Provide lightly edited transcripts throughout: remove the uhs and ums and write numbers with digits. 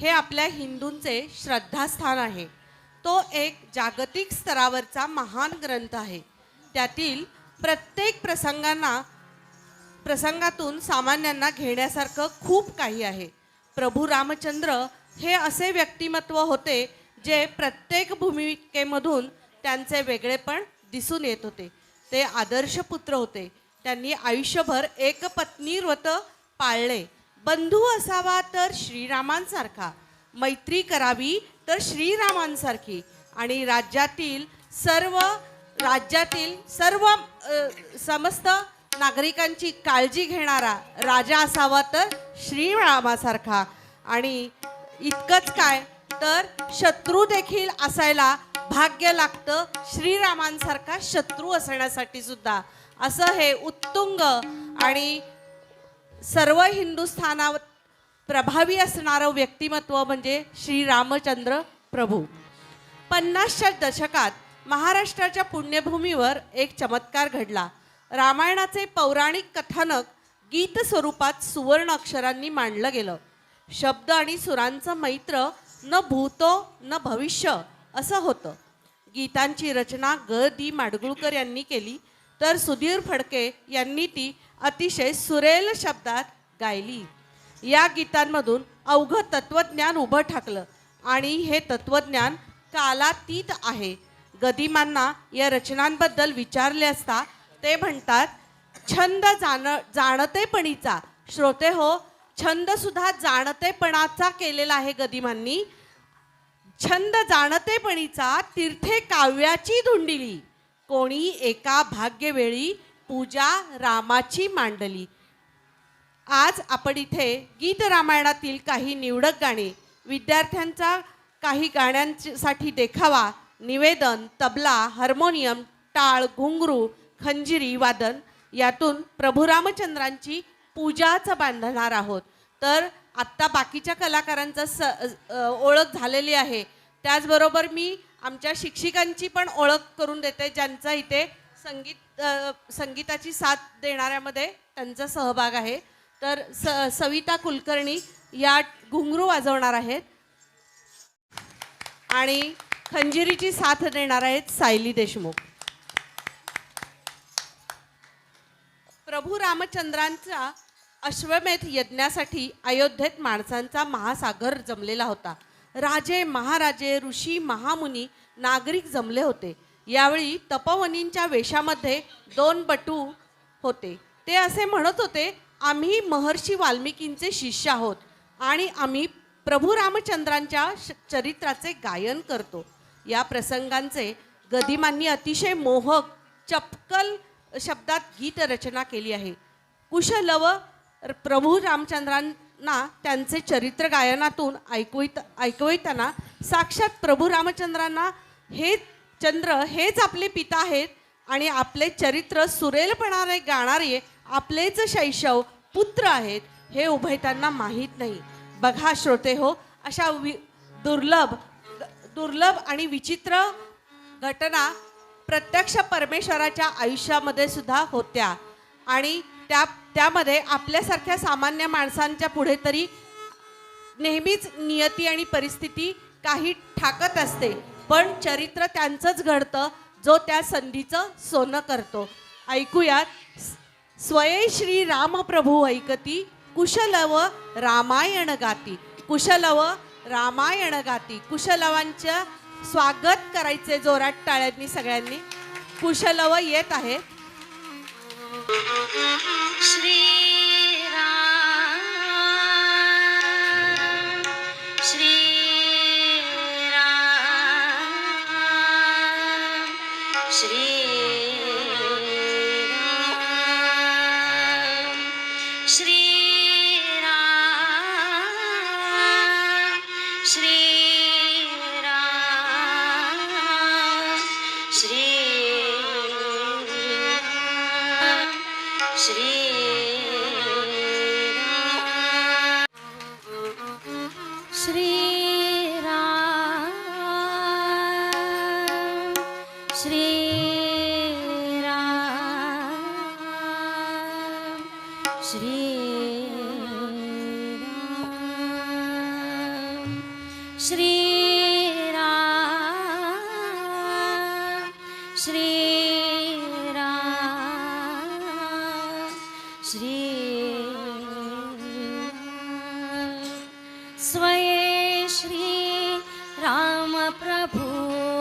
हे आपल्या हिंदूंचे श्रद्धास्थान आहे। तो एक जागतिक स्तरावरचा महान ग्रंथ आहे। त्यातील प्रत्येक प्रसंगातून सामान्यांना घेण्यासारखं खूप काही आहे। प्रभू रामचंद्र हे असे व्यक्तिमत्व होते जे प्रत्येक भूमिकेमधून त्यांचे वेगळेपण दिसून येत होते। ते आदर्श पुत्र होते। त्यांनी आयुष्यभर एक पत्नी व्रत पाळले। बंधू असावा तर श्रीरामांसारखा, मैत्री करावी तर श्रीरामांसारखी आणि राज्यातील सर्व समस्त नागरिकांची काळजी घेणारा राजा असावा तर श्रीरामासारखा। आणि इतकंच काय तर शत्रू देखील असायला भाग्य लागतं श्रीरामांसारखा शत्रू असण्यासाठी सुद्धा। असं हे उत्तुंग आणि सर्व हिंदुस्थानावर प्रभावी असणारं व्यक्तिमत्व म्हणजे श्री रामचंद्र प्रभू। 50च्या दशकात महाराष्ट्राच्या पुण्यभूमीवर एक चमत्कार घडला। रामायणाचे पौराणिक कथानक गीत स्वरूपात सुवर्ण अक्षरांनी मांडलं गेलं। शब्द आणि सुरांचं मैत्र न भूतो न भविष्य असं होतं। गीतांची रचना ग.दी. माडगुळकर यांनी केली तर सुधीर फडके यांनी ती अतिशय सुरेल शब्दात गायली। या गीतांमधून अवघं तत्वज्ञान उभं ठाकलं आणि हे तत्वज्ञान कालातीत आहे। गदिमांना या रचनांबद्दल विचारले असता ते म्हणतात, छंद जाणतेपणीचा। श्रोते हो, छंद सुद्धा जाणतेपणाचा केलेला आहे गदिमांनी। छंद जाणतेपणीचा तीर्थे काव्याची धुंडिली, कोणी एका भाग्यवेळी पूजा रामाची मांडली। आज आपण इथे गीत रामायणातील काही निवडक गाणी, विद्यार्थ्यांचा काही गाण्यांसाठी देखावा, निवेदन, तबला, हार्मोनियम, टाळ, घुंगरू, खंजिरी वादन यातून प्रभू रामचंद्रांची पूजाच बांधणार आहोत। तर आत्ता बाकीच्या कलाकारांचा ओळख झालेली आहे। त्याचबरोबर मी आमच्या शिक्षिकांची पण ओळख करून देते, ज्यांचा इथे संगीताची साथ देणाऱ्यामध्ये त्यांचा सहभाग आहे। तर सविता कुलकर्णी या घुंगरू वाजवणार आहेत आणि खंजिरीची साथ देणार आहेत सायली देशमुख। प्रभू रामचंद्रांचा अश्वमेध यज्ञासाठी अयोध्येत माणसांचा महासागर जमलेला होता। राजे, महाराजे, ऋषी, महामुनी, नागरिक जमले होते। यावेळी तपोवनींच्या वेशामध्ये 2 बटू होते। ते असे म्हणत होते, आम्ही महर्षी वाल्मिकींचे शिष्य आहोत आणि आम्ही प्रभू रामचंद्रांच्या चरित्राचे गायन करतो। या प्रसंगांचे गदिमांनी अतिशय मोहक चपकल शब्दात गीत रचना केली आहे। कुशलव प्रभू रामचंद्रांना त्यांचे चरित्र गायनातून ऐकविताना साक्षात प्रभू रामचंद्रांना हेच आपले पिता आहेत आणि आपले चरित्र सुरेलपणाने गाणारे आपलेच शैशव पुत्र आहेत हे उभयतांना माहीत नाही। बघा श्रोते हो, अशा दुर्लभ आणि विचित्र घटना प्रत्यक्ष परमेश्वराच्या आयुष्यामध्ये सुद्धा होत्या आणि त्यामध्ये आपल्यासारख्या सामान्य माणसांच्या पुढे तरी नेहमीच नियती आणि परिस्थिती काही ठाकत असते, पण चरित्र त्यांचंच घडतं जो त्या संधीचं सोनं करतो। ऐकूयात, स्वये श्री राम प्रभू ऐकती, कुशलव रामायण गाती, कुशलव रामायण गाती। कुशलवांचं स्वागत करायचे जोरात टाळ्यांनी सगळ्यांनी। कुशलव येत आहेत। श्री राम श्री राम श्री राम श्री राम श्री राम श्री श्री श्री राम श्री स्वये श्री राम प्रभु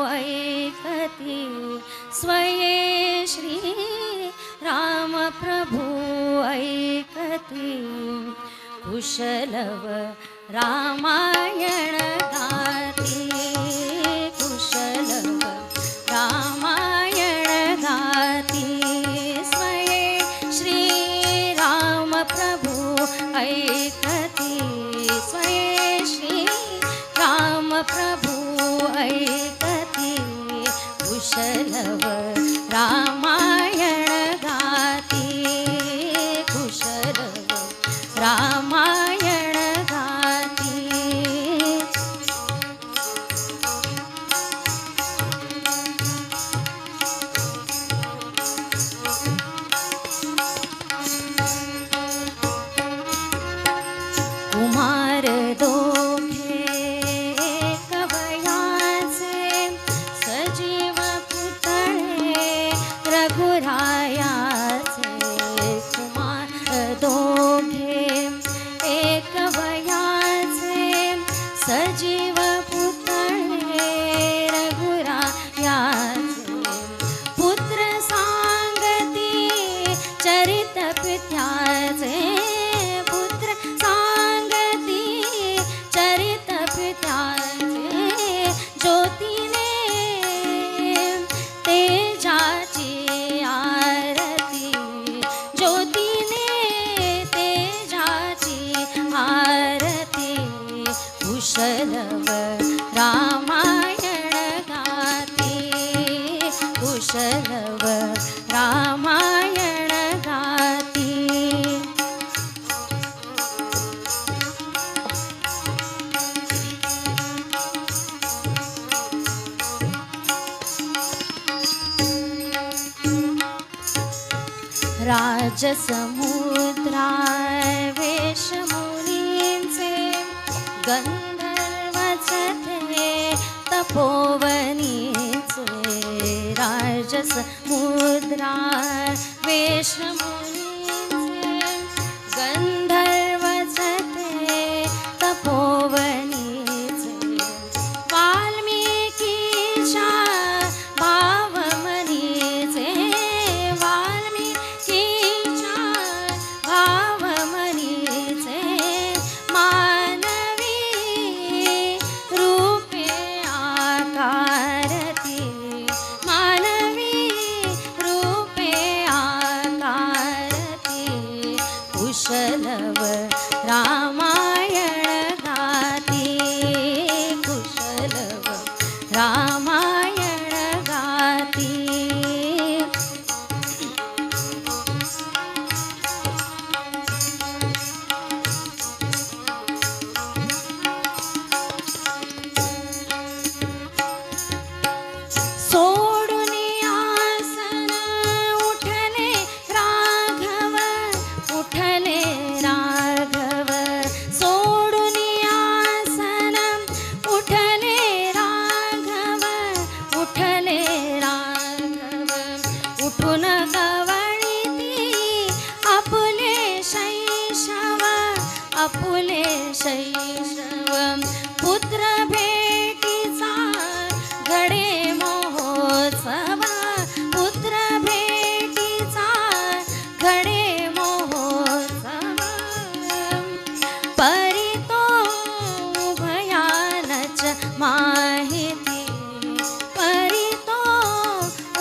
ऐकती स्वये श्री राम प्रभु ऐकती कुशलव रामायण गाती कुशलव रामायण गाती स्वये श्री राम प्रभु ऐकती स्वये श्री राम प्रभु ऐकती कुशलव रामायण गाती कुशलव रामायण गाती कुमार दोघे कवयाचे सजीव पुतळे रघुरायाचे कुमार दोघे एक वयाचे सजीव पुतळे रघुरायाचे पुत्र सांगती चरित पित्याचे पुत्र सांगती चरित पित्याचे ज्योतीने तेजाची आरती ज्योतीने तेजाची आरती कुशलव रामायण गाती कुशलव रामायण गाती राजसमुद्रा वेशमुनींचे गंधर्वचते तपोवनीचे राजसमुद्रा वेशमुनींचे गंधर्वचते तपोवनीचे वाल्मिकीच्या भावमनीचे वाल्मिकीच्या भावमनीचे मानवी रूपे आकारती मानवी रूपे आकारती कुशलव रामायण गाती कुशलव रामायण गाती सोडून आसन उठले राघव उठले राघव सोडून आसन उठले राघव उठले राघव उठून गवळीती आपुले शैशव आपुले शैशव पुत्र भेटीचा घडे महोत्सव पुत्र भेटीचा घडे महोत्सव परितो उभयानच माहिती परितो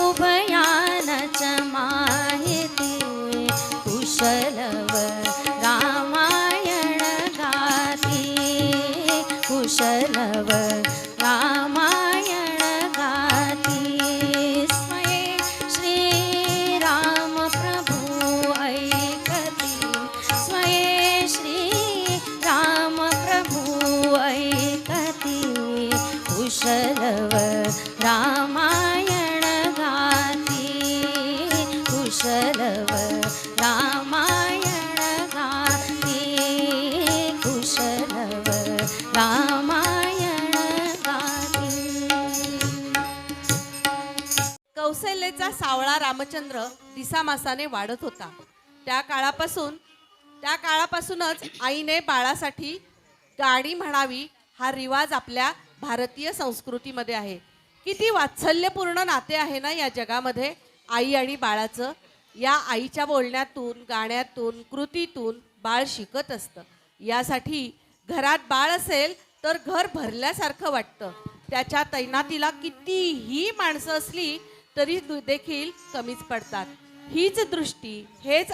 उभयानच माहिती कुशलव रामायण गाती कुशलव आपला सावळा रामचंद्र दिसामासाने वाढत होता. त्या काळापासूनच आईने बाळासाठी गाणी म्हणावी हा रिवाज आपल्या भारतीय संस्कृतीमध्ये आहे. किती वात्सल्यपूर्ण नाते आहे ना या जगामध्ये आई आणि बाळाचं. या आईच्या बोलण्यातून, गाण्यातून, कृतीतून बाळ शिकत असतं. यासाठी घरात बाळ असेल तर घर भरल्यासारखं वाटतं. त्याच्या तैनातीला कितीही माणसं असली तरी देखील कमीच पडतात. हीच दृष्टी, हेच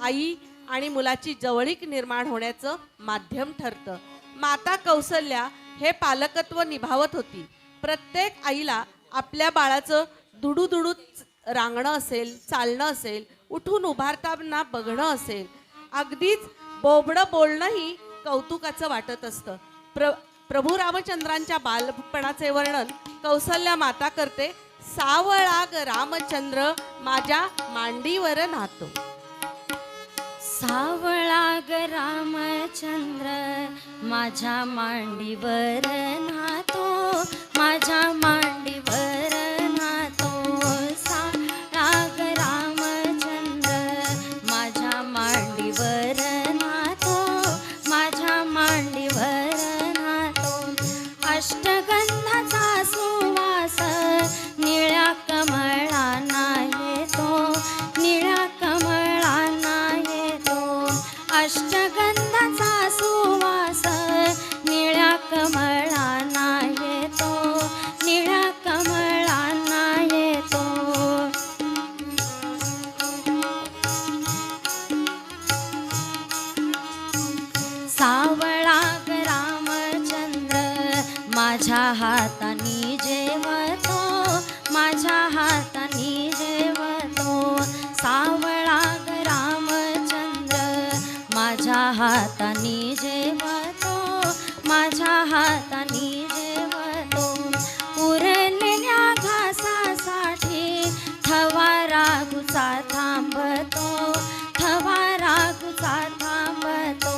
आई आणि मुलाची जवळीक निर्माण होण्याचं माध्यम ठरतं. माता कौसल्या हे पालकत्व निभावत होती. प्रत्येक आईला आपल्या बाळाचं दुडू रांगणं असेल, चालणं असेल, उठून उभारताना बघणं असेल, अगदीच बोबडं बोलणंही कौतुकाचं वाटत असतं. प्रभू रामचंद्रांच्या बालपणाचे वर्णन कौसल्या माता करते. सावळा ग रामचंद्र माझ्या मांडीवर नातो. सावळा ग रामचंद्र माझ्या मांडीवर नातो, माझ्या मांडीवर नातो. सावळा ग रामचंद्र माझ्या मांडीवर नातो, माझ्या मांडीवर नातो. अष्टगंधाचा सुवास निळ्या कमळांना येतो, निळ्या कमळांना येतो. अष्टगंधाचा सुवास निळ्या कमळांना येतो, निळ्या कमळांना येतो. सावळा ग रामचंद्र माझ्या हातानी जेवतो, माझ्या हातानी जेवतो. सावळा ग रामचंद्र माझ्या हातानी जेवतो, माझ्या हातानी जेवतो. उरलेल्या घासासाठी थवा रागूचा थांबतो, थवा रागूचा थांबतो.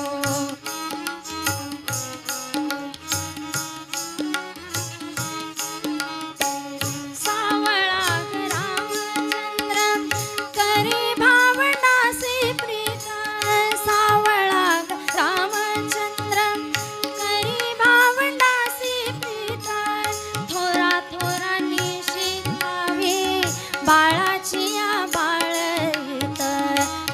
बाळाची या बाळीत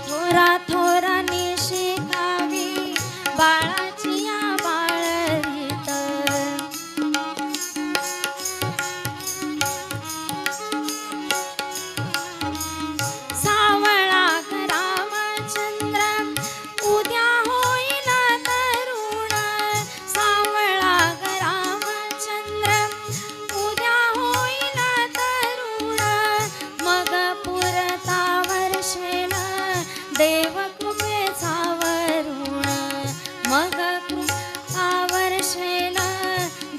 थोरा थोरानी शिकावी, बाळाची या बाळीत. सावळा ग रामचंद्र उद्या होईल तरुण, सावळा ग रामचंद्र उद्या होईल तरुण. मग पुरता वर्षेल देव कृपेचा वरुण, मग कृपा वर्षेल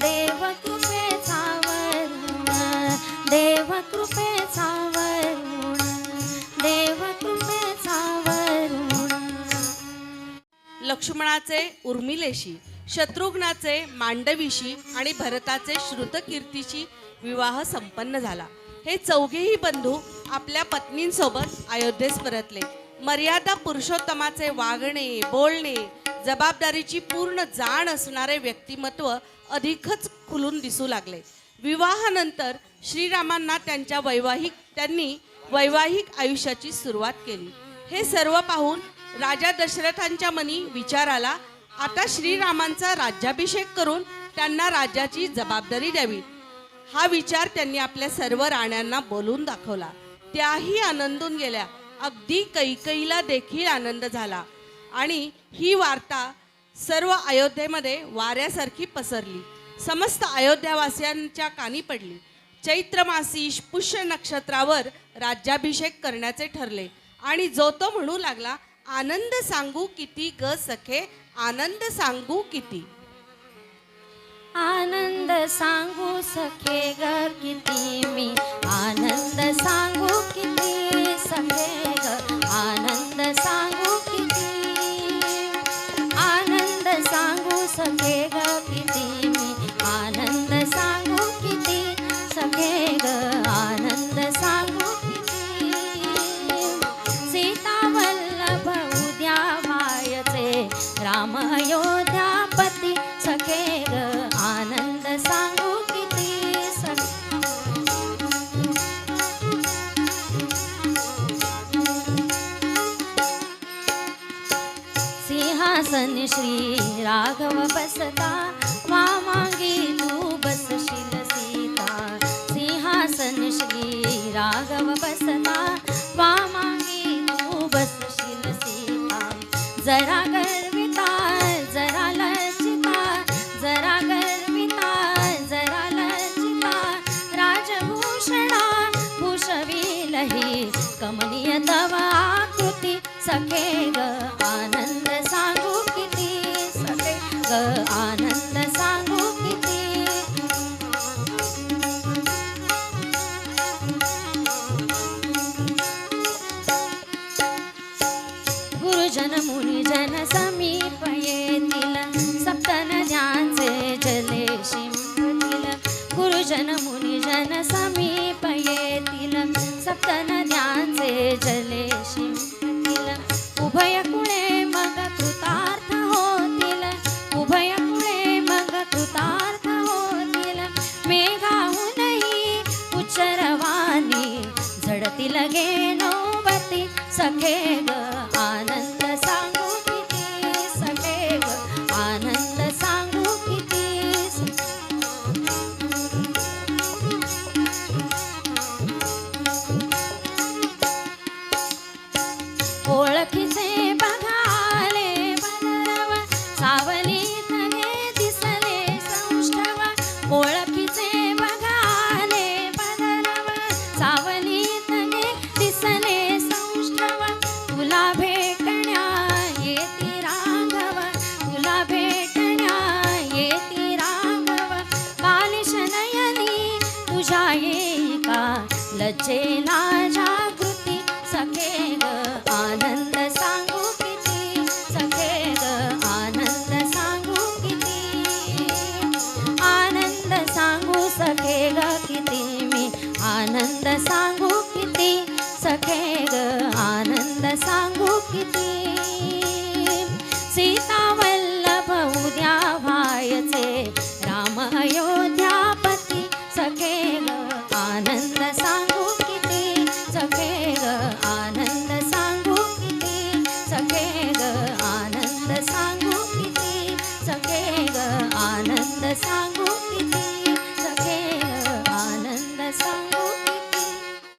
देव कृपेचा वरुण, देव कृपेचा वरुण, देव कृपेचा वरुण. लक्ष्मणाचे उर्मिलेशी, शत्रुघ्नाचे मांडवीशी आणि भरताचे श्रुतकीर्तीशी विवाह संपन्न झाला. हे चौघेही बंधू आपल्या पत्नींसोबत अयोध्येस परतले. मर्यादा पुरुषोत्तमाचे वागणे, बोलणे, जबाबदारीची पूर्ण जाण असणारे व्यक्तिमत्व अधिकच खुलून दिसू लागले. विवाहानंतर श्रीरामांना त्यांनी वैवाहिक आयुष्याची सुरुवात केली. हे सर्व पाहून राजा दशरथांच्या मनी विचार आला, आता श्रीरामांचा राज्याभिषेक करून त्यांना राज्याची जबाबदारी द्यावी. हा विचार त्यांनी आपल्या सर्व राण्यांना बोलून दाखवला. त्याही आनंदून गेल्या. अगदी कैकेयीला देखील आनंद झाला आणि ही वार्ता सर्व अयोध्येमध्ये वाऱ्यासारखी पसरली. समस्त अयोध्यावासियांच्या कानी पडली. चैत्रमासी पुष्य नक्षत्रावर राज्याभिषेक करण्याचे ठरले आणि जो तो म्हणू लागला, आनंद सांगू किती ग सखे, आनंद सांगू किती. आनंद सांगू सखे ग किती मी, आनंद सांगू किती सखे ग, आनंद सांगू किती. आनंद सांगू सखे ग किती मी, आनंद सांगू किती सखे ग, आनंद सांगू किती. राम अयोध्यापती सखे ग आनंद सांगू किती सखे सिंहासन श्री राघव बसता वामांगी तू बसशील सीता सिंहासन श्री राघव बसता वामांगी तू बसशील सीता जरा गर्विता जरा लज्जिता जरा गर्विता जरा लज्जिता राजभूषणा भूषविलही कमनीय तव आकृती सखे ग आनंद सांगू किती सखे ग आनंद सांगू किती गुरुजन मुनिजन समीप येतील सप्त नद्यांचे जले शिंपतील गुरुजन मुनिजन समीप येतील सप्त नद्यांचे जले शिंपतील उभय कुळे मग कृतार्थ होतील उभय कुळे मग कृतार्थ होतील मेघाहूनही उच्चरवाणी झडतील घेणोबती सखे ग आनंद सांगू किती सखे ग आनंद सांगू किती ओळखीचे बघाले बदरव सावलीत गे दिसले सौष्ठव ओळखीचे बघाले बदरव सावलीत गे दिसले सौष्ठव तुला भेटण्या येती राघव तुला भेटण्या येती राघव बालिश नयनी तुझ्या येई का लज्जेला जागृती सखे ग आनंद सांगू किती सखे ग आनंद सांगू किती आनंद सांगू सखे ग किती मी आनंद सांगू किती सखे ग आनंद सांगू किती सीता वल्लभ उद्या व्हायचे राम अयोध्यापती सखे ग आनंद सांगू किती सखे ग आनंद सांगू किती सखे ग आनंद सांगू किती सखे ग आनंद सांगू